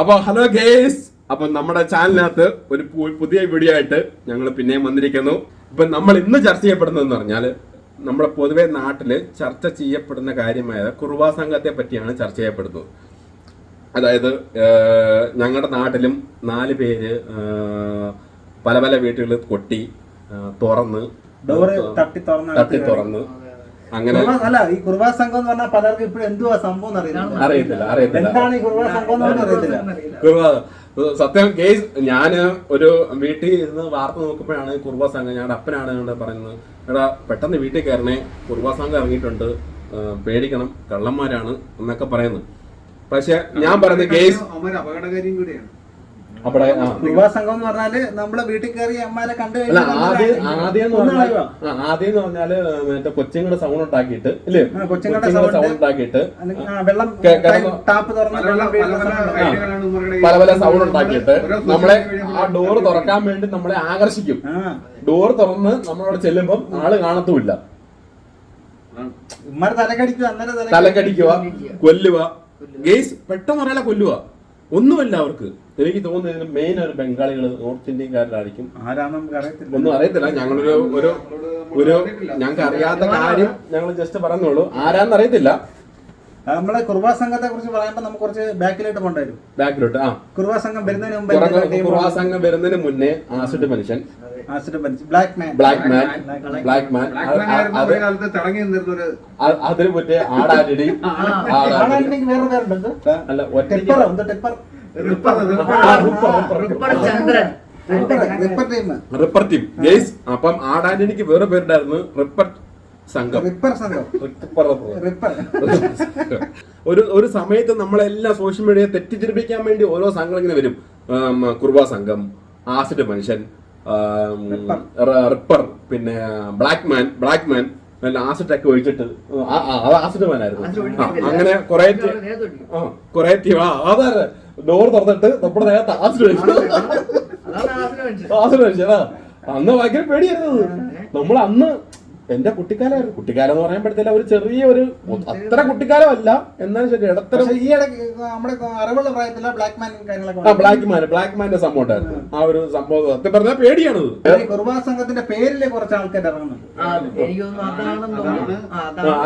അപ്പൊ hello guys, അപ്പൊ നമ്മുടെ ചാനലിനകത്ത് ഒരു പുതിയ വീഡിയോ ആയിട്ട് ഞങ്ങൾ പിന്നെയും വന്നിരിക്കുന്നു. ഇപ്പൊ നമ്മൾ ഇന്ന് ചർച്ച ചെയ്യപ്പെടുന്നതെന്ന് പറഞ്ഞാൽ നമ്മുടെ പൊതുവെ നാട്ടില് ചർച്ച ചെയ്യപ്പെടുന്ന കാര്യമായ കുർബാ സംഘത്തെ പറ്റിയാണ് ചർച്ച ചെയ്യപ്പെടുന്നത്. അതായത് ഞങ്ങളുടെ നാട്ടിലും 4 പേര് പല പല വീട്ടുകളിൽ കൊട്ടി തുറന്ന് തട്ടി തുറന്ന് അങ്ങനെ അല്ല. ഈ കുർബാ സംഘം എന്ന് പറഞ്ഞാൽ പലർക്കും ഇപ്പോഴും എന്തുവാ സംഭവം അറിയത്തില്ല. എന്താണ് ഈ കുർബാ സംഘം എന്ന് അറിയത്തില്ല. സത്യം കേസ്, ഞാന് ഒരു വീട്ടിൽ ഇരുന്ന് വാർത്ത നോക്കുമ്പോഴാണ് കുർബാ സംഘം, ഞങ്ങളുടെ അപ്പനാണ് പറയുന്നത്, എടാ പെട്ടെന്ന് വീട്ടിൽ കയറണേ, കുർബാ സംഘം ഇറങ്ങിയിട്ടുണ്ട്, പേടിക്കണം, കള്ളന്മാരാണ് എന്നൊക്കെ പറയുന്നത്. പക്ഷെ ഞാൻ പറയുന്നത് കേസ് അപകടകാരിയും കൂടിയാണ്. അവിടെ കുർബാ സംഘം എന്ന് പറഞ്ഞാല് നമ്മളെ വീട്ടിൽ കയറി അമ്മമാരെ കണ്ടു ആദ്യം എന്ന് പറഞ്ഞാല് മറ്റേ കൊച്ചുങ്ങളുടെ സൗണ്ട് ഉണ്ടാക്കിയിട്ട് ഇല്ലേ, കൊച്ചുങ്ങളുടെ സൗണ്ട് ഉണ്ടാക്കിയിട്ട് വെള്ളം ടാപ്പ് തുറന്ന് പല പല സൗണ്ട് ഉണ്ടാക്കിയിട്ട് നമ്മളെ ആ ഡോറ് തുറക്കാൻ വേണ്ടി നമ്മളെ ആകർഷിക്കും. ഡോർ തുറന്ന് നമ്മളവിടെ ചെല്ലുമ്പം ആള് കാണത്തുമില്ല, തലക്കടിക്കുക, കൊല്ലുക. ഗെയ്സ് പെട്ടെന്ന് പറയാ കൊല്ലുക, ഒന്നുമല്ല അവർക്ക്. എനിക്ക് തോന്നുന്നതിന് മെയിൻ ഒരു ബംഗാളികള്, നോർത്ത് ഇന്ത്യക്കാരിലായിരിക്കും, ഒന്നും അറിയത്തില്ല. ഞങ്ങളൊരു ഒരു ഞങ്ങൾക്ക് അറിയാത്ത കാര്യം ഞങ്ങൾ ജസ്റ്റ് പറഞ്ഞോളൂ, ആരാന്ന് അറിയത്തില്ല. നമ്മളെ കുർബാ സംഘത്തെ കുറിച്ച് പറയുമ്പോ നമുക്ക് കുറച്ച് ബാക്കിലോട്ട് കൊണ്ടുവരും. ബാക്കിലോട്ട് കുർബാ സംഘം വരുന്നതിന് മുന്നേ ആസിഡ് മനുഷ്യൻ, ബ്ലാക്ക് മാൻ അതിന് പറ്റിയ ആടാടി, വേറെ പേരുണ്ട്. അല്ല റിപ്പർ ടീം ഗേസ്. അപ്പം ആടാന്റണിക്ക് വേറെ പേരുണ്ടായിരുന്നു, റിപ്പർ സംഘം. ഒരു സമയത്ത് നമ്മളെല്ലാം സോഷ്യൽ മീഡിയ തെറ്റിദ്ധരിപ്പിക്കാൻ വേണ്ടി ഓരോ സംഘങ്ങൾ ഇങ്ങനെ വരും. കുർബാ സംഘം, ആസിഡ് മനുഷ്യൻ, റിപ്പർ, പിന്നെ ബ്ലാക്ക് മാൻ ആസിഡ് ഒക്കെ ഒഴിച്ചിട്ട് ആസിഡ് മാൻ ആയിരുന്നു. അങ്ങനെ കൊറേ ടീം അതെ ഡോർ തുറന്നിട്ട് നമ്മുടെ നേരത്തെ ആസിഡ് മനുഷ്യനാ. അന്ന് ഭയങ്കര പേടിയായിരുന്നത്. നമ്മൾ അന്ന് എന്റെ കുട്ടിക്കാലം എന്ന് പറയാൻ പറ്റത്തില്ല, ഒരു ചെറിയ ഒരു അത്ര കുട്ടിക്കാലമല്ല, എന്നാലും ശരി ഇടത്തരം. ഈ ഇടയ്ക്ക് നമ്മുടെ അറിവുള്ള പ്രായത്തില ബ്ലാക്ക് മാന്റെ സംഭവം ഉണ്ടായിരുന്നു. ആ ഒരു സംഭവം സത്യം പറഞ്ഞാൽ പേടിയാണത്. കുർബാ സംഘത്തിന്റെ പേരില് കുറച്ച് ആൾക്കാർ ഇറങ്ങുന്നുണ്ട്.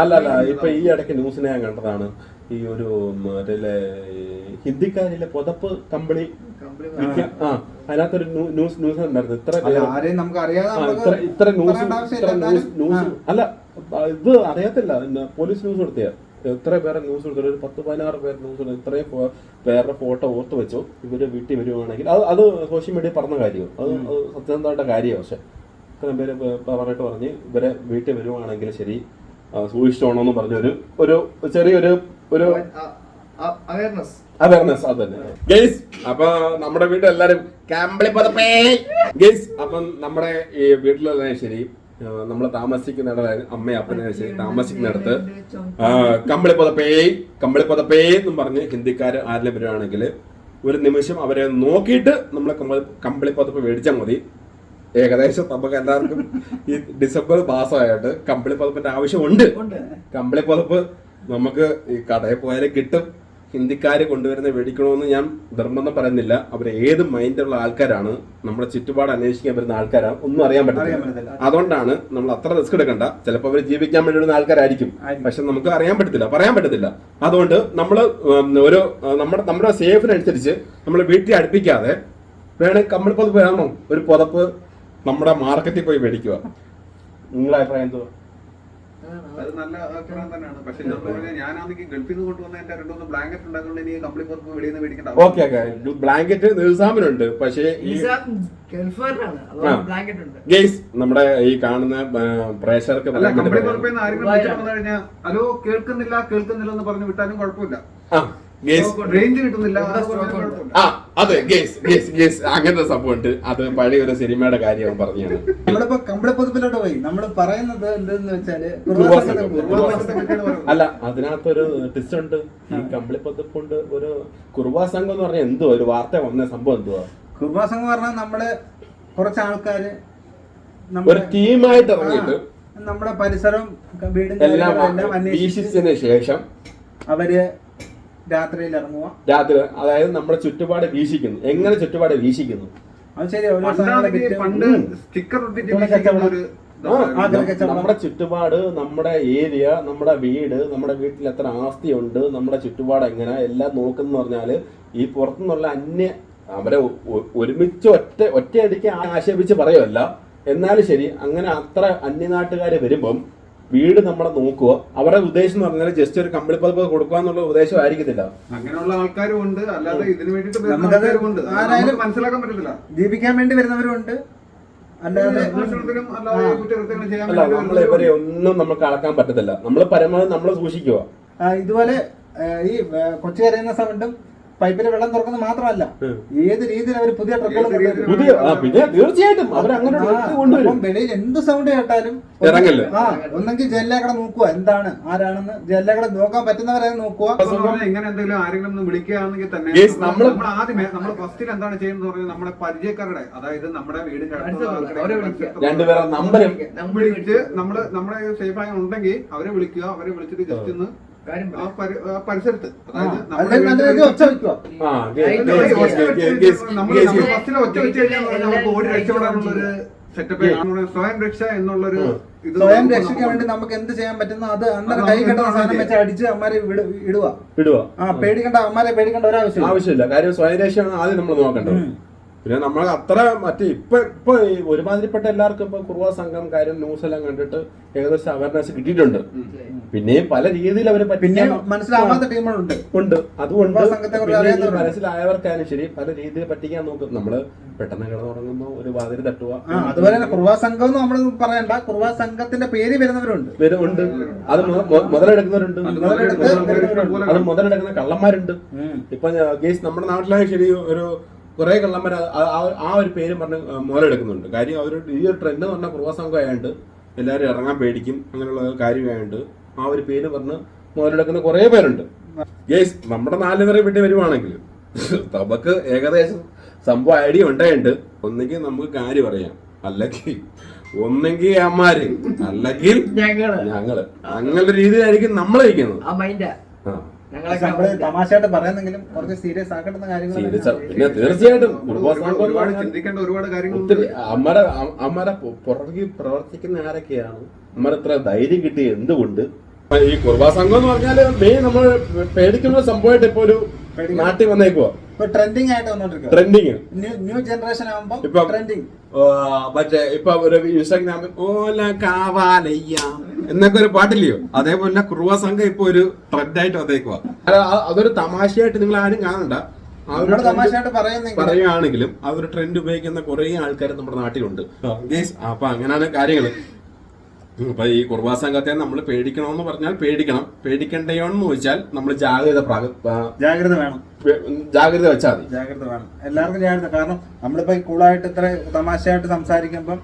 അല്ല ഇപ്പൊ ഈ ഇടയ്ക്ക് ന്യൂസിനെ ഞാൻ കണ്ടതാണ്, ഈ ഒരു മറ്റേ ഹിന്ദിക്കാരിലെ പുതപ്പ് കമ്പിളി, അതിനകത്തൊരു ന്യൂസ് ഉണ്ടായിരുന്നു. ഇത്ര ന്യൂസ് അല്ല, ഇത് അറിയത്തില്ല, പോലീസ് ന്യൂസ് കൊടുത്തിയ എത്ര പേരെ ന്യൂസ് കൊടുത്തു, ഒരു 10-16 പേര് ന്യൂസ് കൊടുത്തു. ഇത്രയും പേരുടെ ഫോട്ടോ ഓർത്ത് വെച്ചോ, ഇവര് വീട്ടിൽ വരുവാണെങ്കിൽ അത് സോഷ്യൽ മീഡിയ പറഞ്ഞ കാര്യം, അത് സത്യസന്ധമായിട്ട് കാര്യമാണ്. പക്ഷെ ഇത്രയും പേര് പറഞ്ഞ് ഇവരെ വീട്ടിൽ വരുവാണെങ്കിൽ ശരി സൂക്ഷിച്ചോണമെന്ന് പറഞ്ഞൊരു ചെറിയൊരു അവയർനെസ് അത് തന്നെ ഗെയ്സ്. അപ്പൊ നമ്മുടെ വീട്ടിൽ എല്ലാരും കമ്പിളി പതപ്പേ ഗെയ്സ്. അപ്പം നമ്മുടെ ഈ വീട്ടിലെല്ലാം ശരി, നമ്മൾ താമസിക്കുന്നിട അമ്മയും അപ്പനും ശരി താമസിക്കുന്നിടത്ത് കമ്പിളി പതപ്പേ എന്നും പറഞ്ഞ് ഹിന്ദിക്കാര് ആരെങ്കിലും വരുവാണെങ്കിൽ ഒരു നിമിഷം അവരെ നോക്കിയിട്ട് നമ്മളെ കമ്പിളി പതപ്പ് മേടിച്ചാൽ മതി. ഏകദേശം നമുക്ക് എല്ലാവർക്കും ഈ ഡിസംബർ മാസമായിട്ട് കമ്പിളി പതപ്പിന്റെ ആവശ്യമുണ്ട്. കമ്പിളി പതപ്പ് നമുക്ക് ഈ കടയിൽ പോയാലും കിട്ടും. ഹിന്ദിക്കാര് കൊണ്ടുവരുന്ന മേടിക്കണമെന്ന് ഞാൻ നിർബന്ധം പറയുന്നില്ല. അവർ ഏത് മൈൻഡുള്ള ആൾക്കാരാണ്, നമ്മുടെ ചുറ്റുപാട് അന്വേഷിക്കാൻ വരുന്ന ആൾക്കാരാണ്, ഒന്നും അറിയാൻ പറ്റില്ല. അതുകൊണ്ടാണ് നമ്മൾ അത്ര റിസ്ക് എടുക്കണ്ട. ചിലപ്പോൾ അവർ ജീവിക്കാൻ വേണ്ടി വരുന്ന ആൾക്കാരായിരിക്കും, പക്ഷെ നമുക്ക് പറയാൻ പറ്റത്തില്ല. അതുകൊണ്ട് നമ്മൾ ഒരു നമ്മുടെ സേഫിനനുസരിച്ച് നമ്മൾ വീട്ടിൽ അടുപ്പിക്കാതെ വേണമെങ്കിൽ കമ്പിളി പതപ്പ് വേണോ ഒരു പുതപ്പ് നമ്മുടെ മാർക്കറ്റിൽ പോയി മേടിക്കുക. നിങ്ങളുടെ അഭിപ്രായം എന്തോ? അത് നല്ല അഭിപ്രായം തന്നെയാണ്. പക്ഷെ ഞാനാണെങ്കിൽ ഗൾഫിൽ നിന്ന് കൊണ്ടുവന്ന എന്റെ 2-3 ബ്ലാങ്കറ്റ് ഉണ്ടാക്കുന്നത് എനിക്ക് കംപ്ലീറ്റ് പുറത്ത് വെളിയിൽ നിന്ന് മേടിക്കേണ്ട. Okay blanket നിസാമിനുണ്ട്. പക്ഷേ ഗെയ്സ് നമ്മുടെ ഈ കാണുന്ന പ്രേക്ഷകർക്ക് ഹലോ കേൾക്കുന്നില്ല എന്ന് പറഞ്ഞു വിട്ടാലും കുഴപ്പമില്ല. റേഞ്ച് കിട്ടുന്നില്ല. അതെ ഗേസ് അങ്ങനത്തെ സംഭവം ഉണ്ട്. അത് പഴയ ഒരു സിനിമയുടെ കാര്യം പറഞ്ഞാണ്. നമ്മളിപ്പോ കമ്പിളിപ്പതിപ്പിലോട്ട് പോയി നമ്മൾ പറയുന്നത് എന്തെന്ന് വെച്ചാല് അല്ല, അതിനകത്തൊരു ട്വിസ്റ്റ് ഉണ്ട്. ഈ കമ്പിളിപ്പതിപ്പുണ്ട് ഒരു കുർബാ സംഘം എന്ന് പറഞ്ഞാൽ എന്തോ ഒരു വാർത്ത വന്ന സംഭവം എന്തുവാ? കുർബാ സംഘം പറഞ്ഞാൽ നമ്മള് കുറച്ച് ആൾക്കാര് ഒരു ടീമായിട്ട് ഇറങ്ങിയിട്ട് നമ്മുടെ പരിസരം വീടും എല്ലാം അന്വേഷിച്ചതിന് ശേഷം അവര് രാത്രിയിൽ ഇറങ്ങുക. രാത്രി, അതായത് നമ്മുടെ ചുറ്റുപാട് വീക്ഷിക്കുന്നു. എങ്ങനെ ചുറ്റുപാട് വീക്ഷിക്കുന്നു? അത് ശരി. ഒരു പണ്ട് സ്റ്റിക്കർ നമ്മുടെ ചുറ്റുപാട്, നമ്മുടെ ഏരിയ, നമ്മുടെ വീട്, നമ്മുടെ വീട്ടിൽ എത്ര ആസ്തിയുണ്ട്, നമ്മുടെ ചുറ്റുപാട് എങ്ങനെ എല്ലാം നോക്കുന്ന പറഞ്ഞാല് ഈ പുറത്തുനിന്നുള്ള അവരെ ഒരുമിച്ച് ഒറ്റയടിക്ക് ആക്ഷേപിച്ച് പറയുമല്ല. എന്നാലും ശരി, അങ്ങനെ അത്ര അന്യനാട്ടുകാര് വരുമ്പം വീട് നമ്മളെ നോക്കുക. അവരുടെ ഉദ്ദേശം എന്ന് പറഞ്ഞാൽ ജസ്റ്റ് ഒരു കമ്പിളി പതിപ്പ് കൊടുക്കുക എന്നുള്ള ഉദ്ദേശം ആയിരിക്കത്തില്ല. അങ്ങനെയുള്ള ആൾക്കാരും ഉണ്ട്, അല്ലാതെ ഇതിനു വേണ്ടിട്ട് മനസ്സിലാക്കാൻ പറ്റത്തില്ല. ജീവിക്കാൻ വേണ്ടി വരുന്നവരുണ്ട്, അല്ലാതെ അല്ല. നമ്മളെ ഇവരെ ഒന്നും നമുക്ക് അളക്കാൻ പറ്റത്തില്ല. നമ്മൾ പരമാവധി നമ്മൾ സൂക്ഷിക്കുക. ഇതുപോലെ ഈ കൊച്ചി കരയുന്ന സമയത്തും പൈപ്പിലെ വെള്ളം തുറക്കുന്നത് മാത്രമല്ല, ഏത് രീതിയിൽ അവർ പുതിയ ട്രക്കുകൾ പിന്നെ തീർച്ചയായിട്ടും അവരങ്ങനെ വെളിയിൽ എന്ത് സൗണ്ട് കേട്ടാലും ഇറങ്ങല്ലേ. ഒന്നെങ്കിൽ ജനലേക്കടെ നോക്കുക, എന്താണ് ആരാണെന്ന് ജനലേക്കടെ നോക്കാൻ പറ്റുന്നവരെ നോക്കുക. ഇങ്ങനെ എന്തെങ്കിലും ആരെങ്കിലും വിളിക്കുകയാണെങ്കിൽ തന്നെ നമ്മൾ ആദ്യമേ നമ്മൾ ഫസ്റ്റിൽ എന്താണ് ചെയ്യുന്നത് പറഞ്ഞാൽ നമ്മുടെ പരിചയക്കാരുടെ, അതായത് നമ്മുടെ വീടിന്റെ രണ്ടുപേരെ നമ്പർ വിളിച്ച് നമ്മുടെ സേഫായി ഉണ്ടെങ്കിൽ അവരെ വിളിക്കുക. അവരെ വിളിച്ചിട്ട് ജസ്റ്റ് ഒന്ന് പരിസരത്ത്, അതായത് ഒച്ച വെക്കുക. ഒച്ച വെച്ച് കഴിഞ്ഞാൽ നമുക്ക് ഓടി രക്ഷപ്പെടാനുള്ള ഒരു സെറ്റപ്പ്, സ്വയം രക്ഷ എന്നുള്ളൊരു സ്വയം രക്ഷയ്ക്ക് വേണ്ടി നമുക്ക് എന്ത് ചെയ്യാൻ പറ്റുന്ന അത് അന്നേരം കൈ കെട്ടുന്ന സാധനം വെച്ച് അടിച്ച് അമ്മമാരെ ഇടുക. പേടിക്കണ്ട, അമ്മമാരെ പേടിക്കേണ്ട ഒരാവശ്യമില്ല. കാര്യം സ്വയം രക്ഷയാണ് ആദ്യം നമ്മൾ നോക്കേണ്ടത്. പിന്നെ നമ്മൾ അത്ര ഇപ്പൊ ഒരുമാതിരിപ്പെട്ട എല്ലാവർക്കും ഇപ്പൊ കുറുവ സംഘം കാര്യം ന്യൂസ് എല്ലാം കണ്ടിട്ട് ഏകദേശം അവയർനെസ് കിട്ടിയിട്ടുണ്ട്. പിന്നെയും പല രീതിയിൽ അവര് മനസ്സിലാവാത്ത ടീമുകളുണ്ട്. അതുകൊണ്ട് മനസ്സിലായവർക്കായാലും ശരി പല രീതിയിൽ പറ്റിക്കാൻ നോക്കും. നമ്മള് പെട്ടെന്ന് കിടന്നുറങ്ങുമ്പോ ഒരു വാതിൽ തട്ടുക. അതുപോലെ തന്നെ കുറുവ സംഘം നമ്മൾ പറയണ്ട, കുറുവ സംഘത്തിന്റെ പേര് വരുന്നവരുണ്ട്. അത് മുതലെടുക്കുന്നവരുണ്ട്, അത് മുതലെടുക്കുന്ന കള്ളന്മാരുണ്ട്. ഇപ്പൊ കേസ് നമ്മുടെ നാട്ടിലായാലും ശരി കുറെ കള്ളന്മാർ ആ ഒരു പേര് പറഞ്ഞ് മുതലെടുക്കുന്നുണ്ട്. കാര്യം ഈ ഒരു ട്രെൻഡ് എന്ന് പറഞ്ഞാൽ കുറുവ സംഘം ആയതുകൊണ്ട് എല്ലാവരും ഇറങ്ങാൻ പേടിക്കും. അങ്ങനെയുള്ള കാര്യമായതുകൊണ്ട് ആ ഒരു പേര് പറഞ്ഞ് മുതലെടുക്കുന്ന കുറെ പേരുണ്ട്. ഗേസ് നമ്മുടെ 4 പേരെ വീട്ടിൽ വരുവാണെങ്കിൽ നമുക്ക് ഏകദേശം സംഭവം ഐഡിയ ഉണ്ടായിട്ടുണ്ട്. ഒന്നെങ്കിൽ നമുക്ക് കാര്യം പറയാം, അല്ലെങ്കിൽ ഒന്നെങ്കിൽ അമ്മാര്, അല്ലെങ്കിൽ ഞങ്ങള്. അങ്ങനത്തെ രീതിയിലായിരിക്കും നമ്മൾ ഇരിക്കുന്നത്. തമാശയായിട്ട് പറയുന്നെങ്കിലും കുറച്ച് സീരിയസ് ആക്കേണ്ട കാര്യങ്ങൾ. പിന്നെ തീർച്ചയായിട്ടും ചിന്തിക്കേണ്ട ഒരുപാട് കാര്യങ്ങൾ. ഒത്തിരി അമ്മരെ പുറകെ പ്രവർത്തിക്കുന്ന ആരൊക്കെയാണ്, അമ്മ ഇത്ര ധൈര്യം കിട്ടി എന്തുകൊണ്ട്? ഈ കുർബാ സംഘം എന്ന് പറഞ്ഞാല് മെയിൻ നമ്മൾ പേടിക്കുന്ന സംഭവമായിട്ട് ഇപ്പൊ ഒരു നാട്ടിൽ വന്നേക്കുവാ. ട്രെൻഡിങ് ആയിട്ട് വന്നോണ്ടിരിക്കുക. ട്രെൻഡിങ് ന്യൂ ജനറേഷൻ ആകുമ്പോ ട്രെൻഡിങ്. മറ്റേ ഇപ്പൊ ഒരു ഇൻസ്റ്റാഗ്രാമിൽ ഓല കാവാലയ്യ എന്നൊക്കെ ഒരു പാട്ടില്ലയോ, അതേപോലെ കുറുവ സംഘം ഇപ്പൊ ഒരു ട്രെൻഡായിട്ട് വന്നേക്കുവാ. അതൊരു തമാശയായിട്ട് നിങ്ങൾ ആരും കാണണ്ട. പറയുകയാണെങ്കിലും ആ ഒരു ട്രെൻഡ് ഉപയോഗിക്കുന്ന കുറെ ആൾക്കാർ നമ്മുടെ നാട്ടിലുണ്ട്. അപ്പൊ അങ്ങനെയാണ് കാര്യങ്ങള്. അപ്പൊ ഈ കുർബാ സംഘത്തെ നമ്മൾ പേടിക്കണമെന്ന് പറഞ്ഞാൽ പേടിക്കണം. പേടിക്കണ്ടയോ എന്ന് ചോദിച്ചാൽ നമ്മൾ ജാഗ്രത വേണം. ജാഗ്രത വെച്ചാൽ മതി. ജാഗ്രത വേണം, എല്ലാവർക്കും ജാഗ്രത. കാരണം നമ്മളിപ്പോ കൂളായിട്ട് ഇത്ര തമാശയായിട്ട് സംസാരിക്കുമ്പം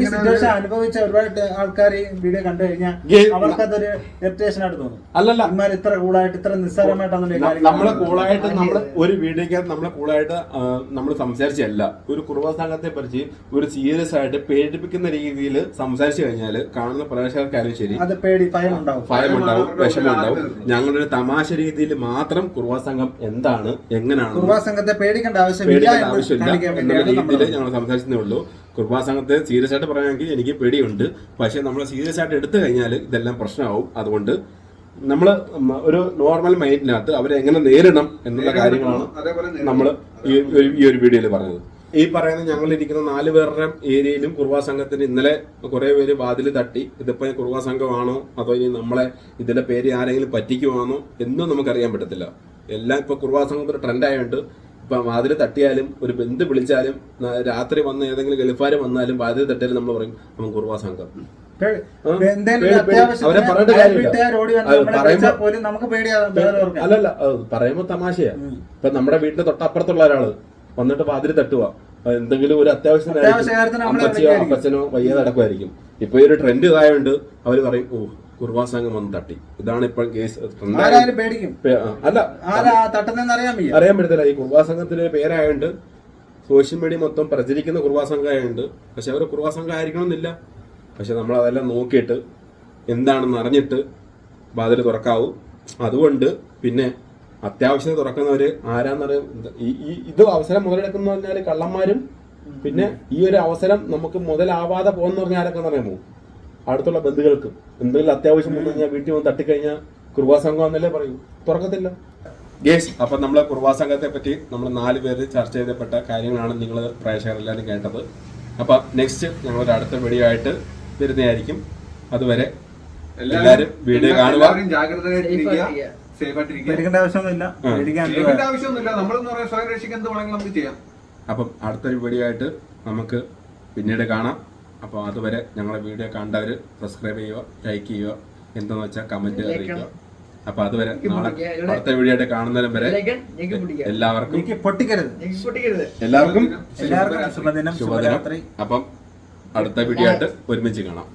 ഈ സിറ്റുവേഷൻ അനുഭവിച്ച ഒരുപാട് ആൾക്കാർ ഈ വീഡിയോ കണ്ടു കഴിഞ്ഞാൽ അവർക്കതൊരു ഇറിറ്റേഷൻ ആയിട്ട് തോന്നും. അല്ലല്ല, ഇമാർ ഇത്ര കൂളായിട്ട് ഇത്ര നിസ്സാരമായിട്ടാണ് നമ്മളെ കൂളായിട്ട് നമ്മള് ഒരു വീഡിയോക്കകത്ത് നമ്മളെ കൂളായിട്ട് നമ്മൾ സംസാരിച്ചല്ല. ഒരു കുർബാ സംഘത്തെ പറ്റി ഒരു സീരിയസ് ആയിട്ട് പേടിപ്പിക്കുന്ന രീതിയിൽ സംസാരിച്ചു കഴിഞ്ഞാൽ കാണുന്ന പ്രേക്ഷകർക്കായാലും ശരി അത് ഭയമുണ്ടാവും, വിഷമമുണ്ടാവും. ഞങ്ങളൊരു തമാശ രീതിയിൽ മാത്രം കുർബാ സംഘം എന്താണ്, എങ്ങനെയാണ്, കുർബാ സംഘത്തെ പേടിക്കേണ്ട ആവശ്യമില്ല എന്നുള്ള രീതിയിൽ ഞങ്ങൾ സംസാരിച്ചതേ ഉള്ളൂ. കുർബാ സംഘത്തെ സീരിയസ് ആയിട്ട് പറയുകയാണെങ്കിൽ എനിക്ക് പേടിയുണ്ട്. പക്ഷെ നമ്മൾ സീരിയസ് ആയിട്ട് എടുത്തു കഴിഞ്ഞാൽ ഇതെല്ലാം പ്രശ്നമാവും. അതുകൊണ്ട് നമ്മൾ ഒരു നോർമൽ മൈൻഡിനകത്ത് അവരെ എങ്ങനെ നേരിടണം എന്നുള്ള കാര്യങ്ങളാണ് നമ്മൾ ഈ ഒരു വീഡിയോയിൽ പറഞ്ഞത്. ഈ പറയുന്ന ഞങ്ങളിരിക്കുന്ന 4 പേരുടെ ഏരിയയിലും കുർബാ സംഘത്തിന് ഇന്നലെ കുറെ പേര് വാതിൽ തട്ടി. ഇതിപ്പോ കുർബാ സംഘമാണോ അതോ ഇനി നമ്മളെ ഇതിന്റെ പേര് ആരെങ്കിലും പറ്റിക്കുവാണോ എന്നും നമുക്കറിയാൻ പറ്റത്തില്ല. എല്ലാം ഇപ്പൊ കുർബാ സംഘത്തിന്റെ ട്രെൻഡ് ആയതുകൊണ്ട് ഇപ്പൊ വാതിൽ തട്ടിയാലും ഒരു ബന്ധു വിളിച്ചാലും രാത്രി വന്ന് ഏതെങ്കിലും ഗൾഫാര് വന്നാലും വാതിൽ തട്ടിയാലും നമ്മൾ പറയും നമുക്ക് കുർബാ സംഘം. അവരെ പറഞ്ഞിട്ട് അല്ലല്ല, പറയുമ്പോ തമാശയാ. ഇപ്പൊ നമ്മുടെ വീട്ടിൽ തൊട്ടപ്പുറത്തുള്ള ഒരാള് വന്നിട്ട് വാതിൽ തട്ടുക, എന്തെങ്കിലും ഒരു അത്യാവശ്യം അമ്മച്ചിയോ അപ്പച്ചനോ വയ്യ നടക്കുമായിരിക്കും. ഇപ്പൊ ഈ ഒരു ട്രെൻഡ് ഇതായോണ്ട് അവര് പറയും ഓ കുർബാ സംഘം വന്ന് തട്ടി. ഇതാണ് ഇപ്പോൾ കേസ്. അല്ല അറിയാൻ പറ്റത്തില്ല. ഈ കുർബാ സംഘത്തിന്റെ പേരായോണ്ട് സോഷ്യൽ മീഡിയ മൊത്തം പ്രചരിക്കുന്ന കുർബാ സംഘം ആയതുകൊണ്ട്. പക്ഷെ അവർ കുർബാ സംഘം ആയിരിക്കണമെന്നില്ല. പക്ഷെ നമ്മൾ അതെല്ലാം നോക്കിയിട്ട് എന്താണെന്ന് അറിഞ്ഞിട്ട് വാതിൽ തുറക്കാവൂ. അതുകൊണ്ട് പിന്നെ അത്യാവശ്യം തുറക്കുന്നവര് ആരാന്നറിയാം. ഇത് അവസരം മുതലെടുക്കുന്ന പറഞ്ഞാൽ കള്ളന്മാരും, പിന്നെ ഈ ഒരു അവസരം നമുക്ക് മുതലാവാതെ പോകുന്ന പറഞ്ഞാൽ ആരൊക്കെ അറിയാമോ? അടുത്തുള്ള ബന്ധുക്കൾക്കും. എന്തെങ്കിലും അത്യാവശ്യം വന്നു കഴിഞ്ഞാൽ വീട്ടിൽ വന്ന് തട്ടിക്കഴിഞ്ഞാൽ കുർബാ സംഘം എന്നല്ലേ പറയൂ, തുറക്കത്തില്ല. ഗേസ്, അപ്പം നമ്മളെ കുർബാ സംഘത്തെ പറ്റി നമ്മൾ 4 പേര് ചർച്ച ചെയ്തപ്പെട്ട കാര്യങ്ങളാണ് നിങ്ങൾ പ്രേക്ഷകരെല്ലാവരും കേട്ടത്. അപ്പം നെക്സ്റ്റ് ഞങ്ങളൊരു അടുത്ത വീഡിയോ ആയിട്ട് വരുന്നതായിരിക്കും. അതുവരെ എല്ലാവരും വീഡിയോ കാണുക, ജാഗ്രതയായിട്ടിരിക്കുക, സേഫ് ആയിട്ടിരിക്കുക. പേടിക്കേണ്ട ആവശ്യമൊന്നുമില്ല. പേടിക്കേണ്ട ആവശ്യമൊന്നുമില്ല. നമ്മളെന്ന് പറയാൻ സ്വയം രക്ഷിക്കാൻ എന്ത് വേണമെങ്കിലും നമുക്ക് ചെയ്യാം. അപ്പം അടുത്തൊരു വീഡിയോ ആയിട്ട് നമുക്ക് പിന്നീട് കാണാം. അപ്പോൾ അതുവരെ ഞങ്ങളെ വീഡിയോ കണ്ടവർ സബ്സ്ക്രൈബ് ചെയ്യുക, ലൈക്ക് ചെയ്യുക, എന്തെന്ന് വെച്ചാൽ കമന്റ് അറിയിക്കുക. അപ്പൊ അതുവരെ നാളെ അടുത്ത വീഡിയോ ആയിട്ട് കാണുന്നതിനും വരെ എല്ലാവർക്കും ശുഭദിനം. അപ്പം അടുത്ത വീഡിയോ ആയിട്ട് ഒരുമിച്ച് കാണാം.